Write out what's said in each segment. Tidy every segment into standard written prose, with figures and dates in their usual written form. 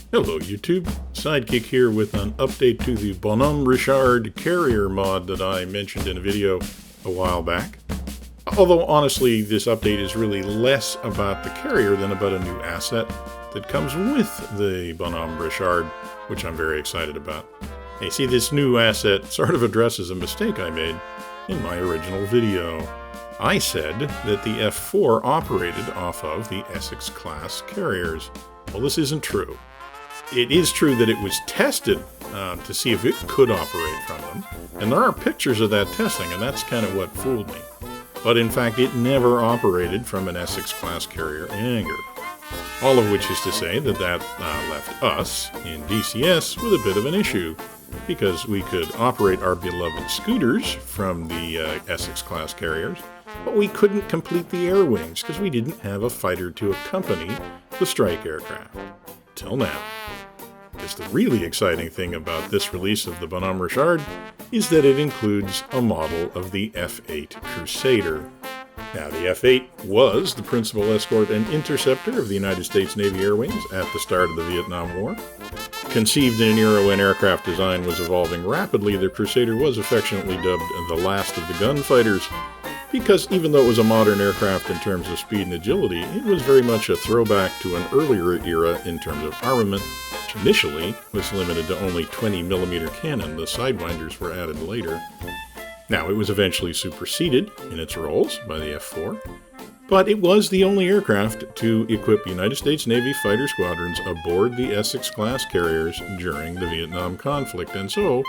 Hello YouTube, Sidekick here with an update to the Bon Homme Richard carrier mod that I mentioned in a video a while back. Although honestly this update is really less about the carrier than about a new asset that comes with the Bon Homme Richard, which I'm very excited about. You see, this new asset sort of addresses a mistake I made in my original video. I said that the F-4 operated off of the Essex class carriers. Well, this isn't true. It is true that it was tested to see if it could operate from them, and there are pictures of that testing, and that's kind of what fooled me. But in fact, it never operated from an Essex class carrier in anger. All of which is to say that left us in DCS with a bit of an issue, because we could operate our beloved scooters from the Essex class carriers, but we couldn't complete the air wings because we didn't have a fighter to accompany the strike aircraft. Till now. Because the really exciting thing about this release of the Bon Homme Richard is that it includes a model of the F-8 Crusader. Now, the F-8 was the principal escort and interceptor of the United States Navy Air Wings at the start of the Vietnam War. Conceived in an era when aircraft design was evolving rapidly, the Crusader was affectionately dubbed the last of the gunfighters, because even though it was a modern aircraft in terms of speed and agility, it was very much a throwback to an earlier era in terms of armament, which initially was limited to only 20mm cannon. The Sidewinders were added later. Now, it was eventually superseded in its roles by the F-4, but it was the only aircraft to equip United States Navy fighter squadrons aboard the Essex-class carriers during the Vietnam conflict, and so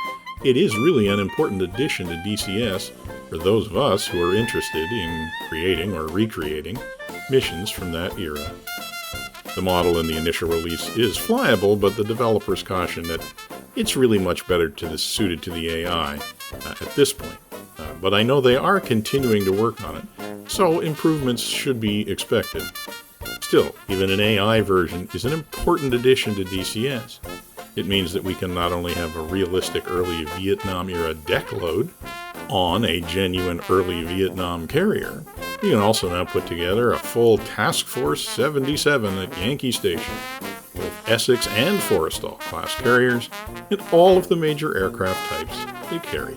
it is really an important addition to DCS for those of us who are interested in creating or recreating missions from that era. The model in the initial release is flyable, but the developers caution that it's really much better suited to the AI at this point. But I know they are continuing to work on it, so improvements should be expected. Still, even an AI version is an important addition to DCS. It means that we can not only have a realistic early Vietnam-era deck load on a genuine early Vietnam carrier, we can also now put together a full Task Force 77 at Yankee Station with Essex and Forrestal class carriers and all of the major aircraft types they carry.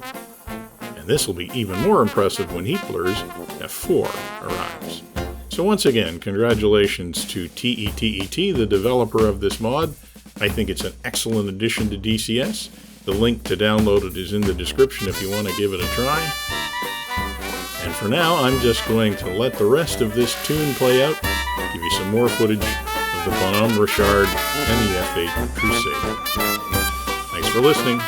And this will be even more impressive when Heat Blur's F-4 arrives. So once again, congratulations to TETET, the developer of this mod. I think it's an excellent addition to DCS. The link to download it is in the description if you want to give it a try. And for now, I'm just going to let the rest of this tune play out, give you some more footage of the Bon Homme Richard and the F-8 Crusader. Thanks for listening.